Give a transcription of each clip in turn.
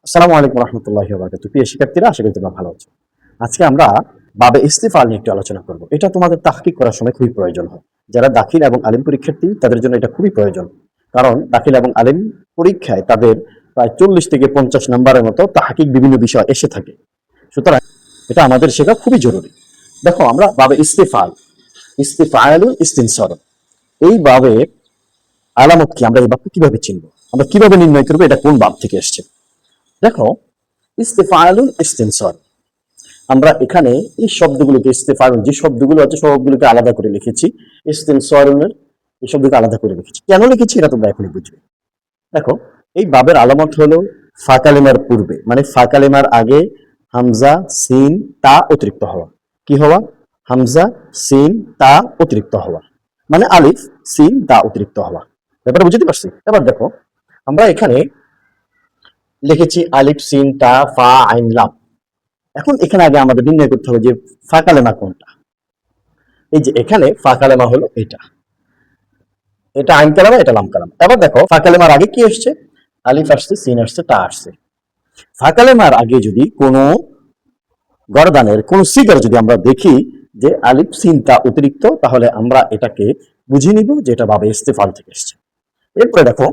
আসসালামু আলাইকুম রহমতুল্লাহি ওয়া বারাকাতুহু। প্রিয় শিক্ষার্থীরা, আশা করি তোমরা ভালো আছো। আজকে আমরা বাবে ইস্তিফাল নিয়ে একটু আলোচনা করব। এটা তোমাদের তাহকিক করার সময় খুবই প্রয়োজন হয়। যারা দাখিল এবং আলিম পরীক্ষার্থী তাদের জন্য এটা খুবই প্রয়োজন। কারণ দাখিল এবং আলিম পরীক্ষায় তাদের প্রায় 40 থেকে 50 নম্বরের মতো তাহকিক বিভিন্ন বিষয় এসে থাকে। সুতরাং এটা আমাদের শেখা খুবই জরুরি। দেখো, আমরা বাবে ইস্তিফাল, ইস্তিফালুল ইস্তিনসার, এই বাবে আলামত কি, আমরা এই বাবকে কিভাবে চিনবো, আমরা কিভাবে নির্ণয় করবো এটা কোন বাব থেকে এসছে। দেখো, ইস্তিফালুল ইস্তিনসার, আমরা এখানে এই শব্দগুলোকে, ইস্তিফালুল যে শব্দগুলো আছে সবগুলোকে আলাদা করে লিখেছি, ইস্তিনসারুলের এই শব্দকে আলাদা করে লিখেছি। কেন লিখেছি এটা তোমরা এখনই বুঝবে। দেখো, এই বাবের আলামত হলো ফা কালিমার পূর্বে, মানে ফা কালিমার আগে হামজা সিন তা অতিরিক্ত হওয়া। কি হওয়া? হামজা সিন তা অতিরিক্ত হওয়া, মানে আলিফ সিন তা অতিরিক্ত হওয়া। ব্যাপারটা বুঝতে পারছি? এবার দেখো, আমরা এখানে লিখেছি আলিফ সিন তা ফা আইন লাম। এখন এখানে আগে আমাদের নির্ণয় করতে হবে যে ফা কালেমা কোনটা। এই যে এখানে ফা কালেমা হলো এটা, এটা আইন কালামা, এটা লাম কালামা। এবার দেখো, ফা কালেমার আগে কি আসছে? আলিফ আসছে, সিন আসছে, তা আসছে। ফা কালেমার আগে যদি কোনো গরদানের কোন সিগার যদি আমরা দেখি যে আলিফ সিন তা অতিরিক্ত, তাহলে আমরা এটাকে বুঝে নিব যে এটা বাবে ইস্তেফাল থেকে এসছে। এরপরে দেখো,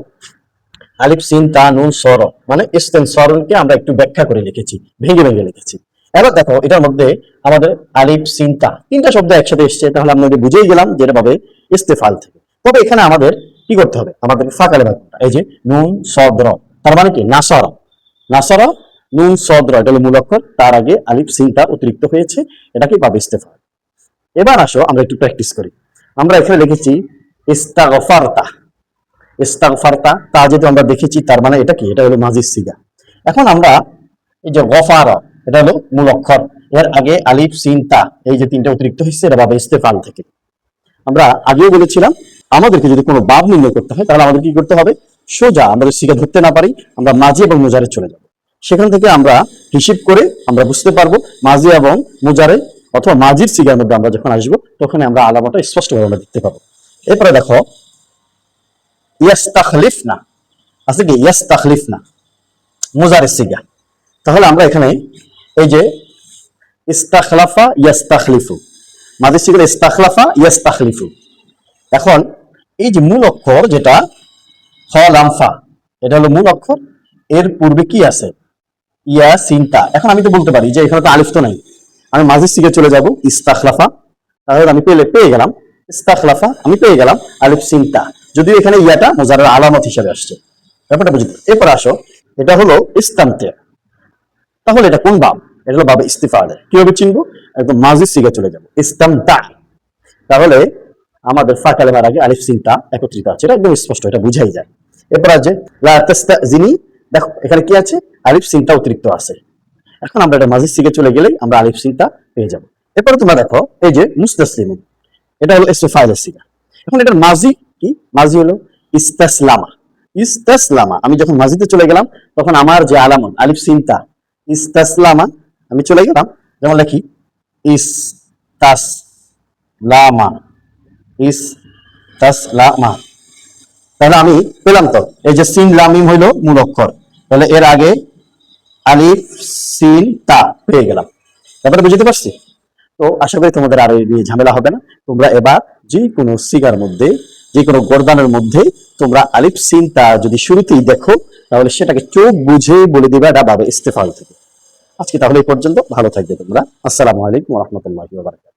আলিফ সিন তা নুন সর, মানে ইস্তেনসরকে আমরা একটু ব্যাখ্যা করে লিখেছি, ভেঙে ভেঙে লিখেছি। এবার দেখো, এটার মধ্যে আমাদের আলিফ সিন তা তিনটা শব্দ একসাথে এসছে, তাহলে আমরা বুঝেই গেলাম যে এটা ভাবে ইস্তেফাল থেকে। তবে এখানে আমাদের কি করতে হবে? আমাদের ফাঁকালে ব্যাপারটা, এই যে নুন সদর, তার মানে কি নাসর, নাসর নুন সদর, এটা হলো মূল অক্ষর, তার আগে আলিফ সিন তা অতিরিক্ত হয়েছে, এটাকে ভাবে ইস্তেফাল। এবার আসো আমরা একটু প্র্যাকটিস করি। আমরা এখানে লিখেছি ইস্তাগফারতা, ইস্তাগফারতা, তা যেহেতু আমরা দেখেছি তার মানে এটা কি? এটা হলো মাজির সিগা। এখন আমরা এই যে গফার, এটা হলো মূল অক্ষর, এর আগে আলিফ সিন তা, এই যে তিনটা অতিরিক্ত হচ্ছে, এটা বাবে ইস্তেফাল থেকে। আমরা আগেও বলেছিলাম, আমাদেরকে যদি কোনো বাব নির্ণয় করতে হয় তাহলে আমাদের কি করতে হবে? সোজা আমাদের সিগা ধরতে না পারি, আমরা মাজি এবং মুজারে চলে যাব। সেখান থেকে আমরা হিসেব করে আমরা বুঝতে পারবো মাজি এবং মুজারে অথবা মাজির সিগার মধ্যে আমরা যখন আসবো তখন আমরা আলামাটা স্পষ্টভাবে আমরা দেখতে পাবো। এরপরে দেখো, ইয়াস্তাখলিফনা আছে কি? ইয়াস্তাখলিফনা মুজারের সিগা। তাহলে আমরা এখানে এই যে ইস্তাখলাফা ইয়াস্তাখলিফু, মাজির সিগা ইস্তাখলাফা ইয়াস্তাখলিফু। এখন এই যে মূল অক্ষর যেটা হ লামফা, এটা হলো মূল অক্ষর, এর পূর্বে কি আছে? ইয়া সিনতা। এখন আমি তো বলতে পারি যে এখানে তো আলিফ তো নাই, আমি মাজির সিগে চলে যাব ইস্তাখলাফা, তাহলে আমি পেয়ে গেলাম ইস্তাখলাফা, আমি পেয়ে গেলাম আলিফ সিনতা, যদিও এখানে ইয়াটা মুজারের আলামত হিসেবে আসছে। ব্যাপারটা বুঝতে। এরপর আসো, এটা হলো ইস্তামতে, তাহলে এটা কোন বাব? এটা হলো বাবে ইস্তিফালে। কিভাবে চিনবো? একদম মাজির সিগে চলে যাব ইস্তামতা, তাহলে আমাদের ফা কালেমার আগে আলিফ সিনতা একত্রিত আছে, এটা একদম স্পষ্ট, এটা বুঝাই যায়। এরপর আছে লা তাস্তাজিনি, দেখো এখানে কি আছে? আলিফ সিনতা অতিরিক্ত আছে। এখন আমরা এটা মাজির সিগে চলে গেলেই আমরা আলিফ সিনতা পেয়ে যাব। এরপরে তোমরা দেখো, এই যে মুস্তাসলিমুন, এটা হলো ইসতিফাইলের সিগা। এখন এটার মাজি কি? মাজি হলো ইস্তাসলামা, ইস্তাসলামা। আমি যখন মাজিতে চলে গেলাম তখন আমার যে আলামত আলিফ সিনতা ইস্তাসলামা, আমি চলে গেলাম, যেমন লিখি ইস্তাসলামা, ইস্তাসলামা, তাহলে আমি পেলাম তো এই যে সিন লামিম হইলো মূল অক্ষর, তাহলে এর আগে আলিফ সিন তা পেয়ে গেলাম। ব্যাপারটা বুঝতে পারছি? তো আশা করি তোমাদের আর এই নিয়ে ঝামেলা হবে না। তোমরা এবার যে কোনো সিগার মধ্যে, যে কোনো গর্দানের মধ্যে তোমরা আলিফ সিন তা যদি শুরুতেই দেখো তাহলে সেটাকে চোখ বুঝে বলে দিবে এটা বাবে ইস্তেফাল থেকে। আজকে তাহলে এই পর্যন্ত। ভালো থাকবে তোমরা। আসসালামু আলাইকুম ওয়া রাহমাতুল্লাহি ওয়া বারাকাতুহু।